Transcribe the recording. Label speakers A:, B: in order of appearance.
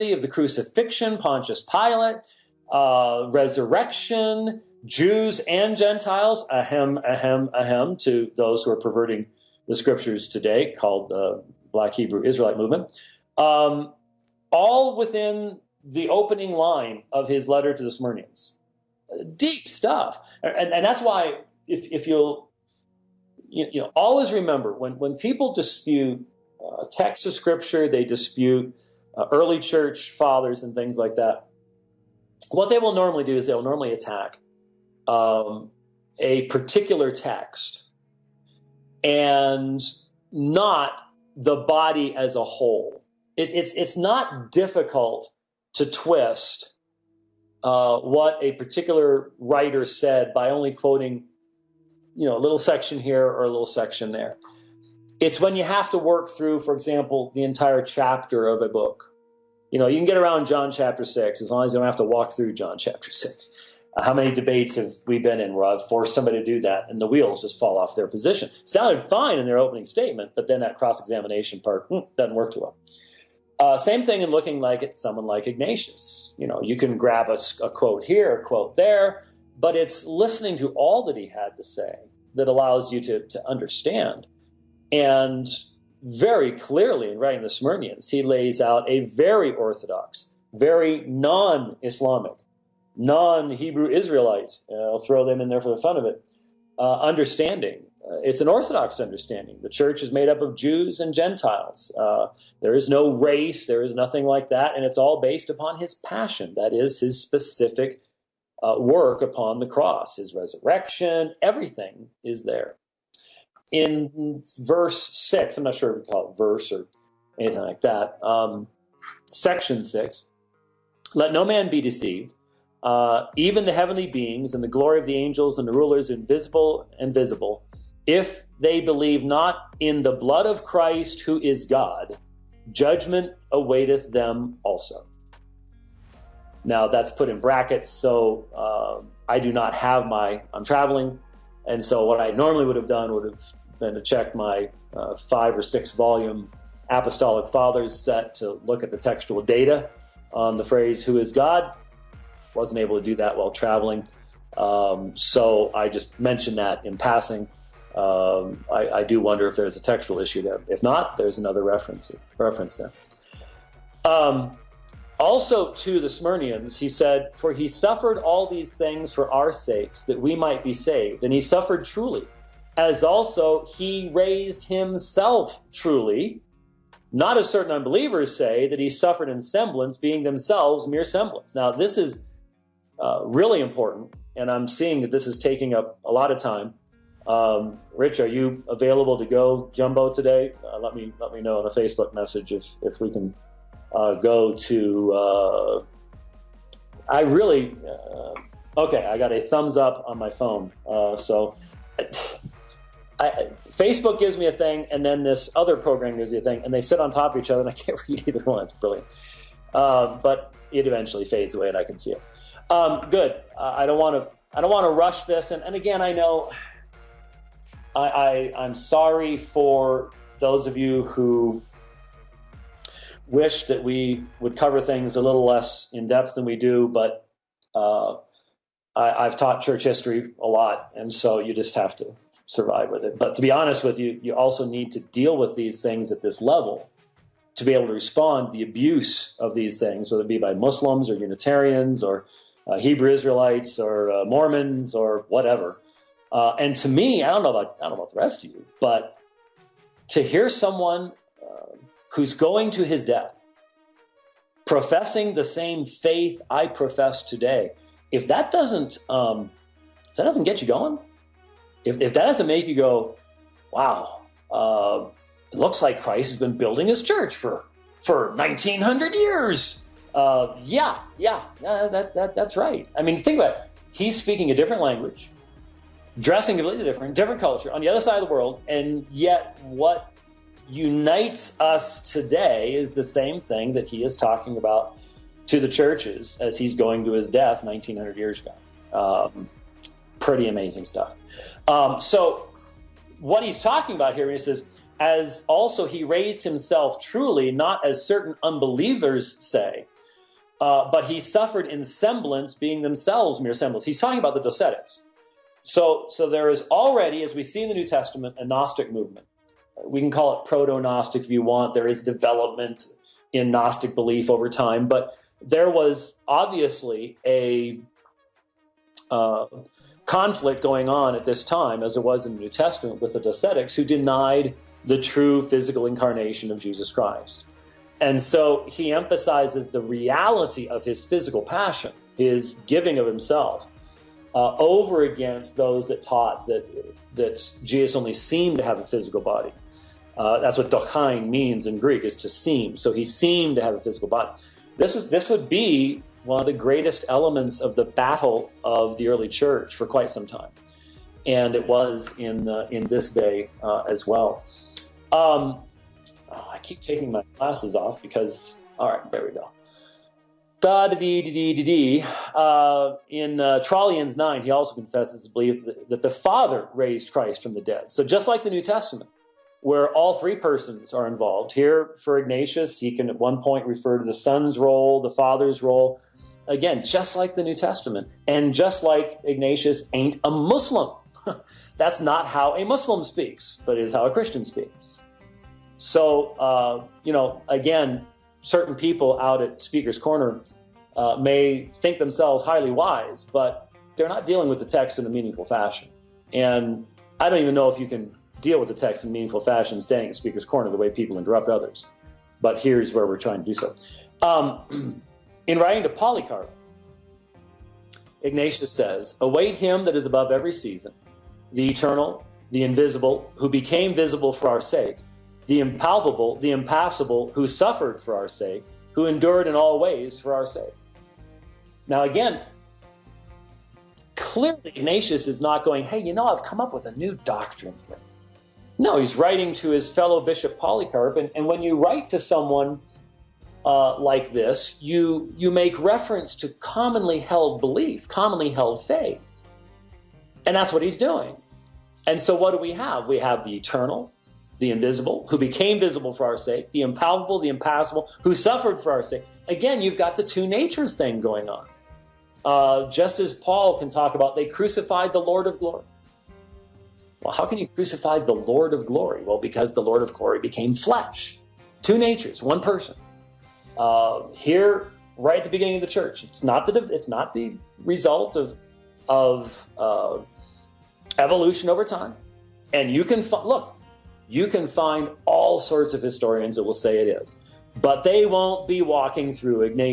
A: of the crucifixion, Pontius Pilate, resurrection, Jews and Gentiles, ahem, ahem, ahem, to those who are perverting the scriptures today, called the Black Hebrew Israelite movement, all within the opening line of his letter to the Smyrnians. Deep stuff. And that's why, if you'll always remember, when people dispute texts of scripture, they dispute early church fathers and things like that, what they will normally do is they'll normally attack a particular text and not the body as a whole. It's not difficult to twist what a particular writer said by only quoting, a little section here or a little section there. It's when you have to work through, for example, the entire chapter of a book. You can get around John chapter 6 as long as you don't have to walk through John chapter 6. How many debates have we been in where I've forced somebody to do that and the wheels just fall off their position? Sounded fine in their opening statement, but then that cross-examination part doesn't work too well. Same thing in looking at someone like Ignatius. You can grab a quote here, a quote there, but it's listening to all that he had to say that allows you to understand. And very clearly in writing the Smyrnians, he lays out a very orthodox, very non-Islamic, non-Hebrew Israelite, I'll throw them in there for the fun of it, understanding. It's an orthodox understanding. The church is made up of Jews and Gentiles. There is no race. There is nothing like that. And it's all based upon his passion. That is his specific work upon the cross, his resurrection. Everything is there. In verse 6, I'm not sure if we call it verse or anything like that, section 6, let no man be deceived. Even the heavenly beings and the glory of the angels and the rulers, invisible and visible, if they believe not in the blood of Christ, who is God, judgment awaiteth them also. Now that's put in brackets, so I do not have I'm traveling, and so what I normally would have done would have been to check my 5 or 6 volume Apostolic Fathers set to look at the textual data on the phrase, who is God. Wasn't able to do that while traveling, so I just mentioned that in passing. I do wonder if there's a textual issue there. If not, there's another reference there. Also to the Smyrnians, he said, for he suffered all these things for our sakes, that we might be saved. And he suffered truly, as also he raised himself truly, not as certain unbelievers say, that he suffered in semblance, being themselves mere semblance. Now, this is really important, and I'm seeing that this is taking up a lot of time. Rich, are you available to go jumbo today? Let me know in a Facebook message if we can go to. Okay, I got a thumbs up on my phone. So Facebook gives me a thing, and then this other program gives me a thing, and they sit on top of each other, and I can't read either one. It's brilliant. But it eventually fades away, and I can see it. Good. I don't want to rush this, and again, I know. I'm sorry for those of you who wish that we would cover things a little less in depth than we do, but I've taught church history a lot, and so you just have to survive with it. But to be honest with you, you also need to deal with these things at this level to be able to respond to the abuse of these things, whether it be by Muslims or Unitarians or Hebrew Israelites or Mormons or whatever. And to me, I don't know about the rest of you, but to hear someone who's going to his death, professing the same faith I profess today, if that doesn't get you going, if that doesn't make you go, wow, it looks like Christ has been building his church for 1900 years. That's right. I mean, think about it. He's speaking a different language, dressing completely different culture on the other side of the world, and yet what unites us today is the same thing that he is talking about to the churches as he's going to his death 1900 years ago. Pretty amazing stuff. So what he's talking about here, he says, as also he raised himself truly, not as certain unbelievers say, but he suffered in semblance, being themselves mere semblance. He's talking about the Docetics. So there is already, as we see in the New Testament, a Gnostic movement. We can call it proto-Gnostic if you want. There is development in Gnostic belief over time, but there was obviously a conflict going on at this time, as it was in the New Testament, with the Docetics, who denied the true physical incarnation of Jesus Christ. And so he emphasizes the reality of his physical passion, his giving of himself, over against those that taught that Jesus only seemed to have a physical body. That's what dokein means in Greek, is to seem. So he seemed to have a physical body. This would be one of the greatest elements of the battle of the early church for quite some time, and it was in this day as well. I keep taking my glasses off because, all right, there we go. In Trallians 9, he also confesses his belief that the Father raised Christ from the dead. So just like the New Testament, where all three persons are involved. Here, for Ignatius, he can at one point refer to the Son's role, the Father's role. Again, just like the New Testament, and just like Ignatius ain't a Muslim. That's not how a Muslim speaks, but it is how a Christian speaks. So, again, certain people out at Speaker's Corner may think themselves highly wise, but they're not dealing with the text in a meaningful fashion. And I don't even know if you can deal with the text in meaningful fashion standing at Speaker's Corner the way people interrupt others. But here's where we're trying to do so. In writing to Polycarp, Ignatius says, "Await him that is above every season, the eternal, the invisible, who became visible for our sake, the impalpable, the impassible, who suffered for our sake, who endured in all ways for our sake." Now again, clearly Ignatius is not going, hey, I've come up with a new doctrine here. No, he's writing to his fellow Bishop Polycarp, and when you write to someone like this, you make reference to commonly held belief, commonly held faith. And that's what he's doing. And so what do we have? We have the eternal, the invisible, who became visible for our sake, the impalpable, the impassible, who suffered for our sake. Again, you've got the two natures thing going on. Just as Paul can talk about, they crucified the Lord of glory. Well, how can you crucify the Lord of glory? Well, because the Lord of glory became flesh. Two natures, one person. Here, right at the beginning of the church, it's not the result of evolution over time. And you can find all sorts of historians that will say it is, but they won't be walking through Ignatius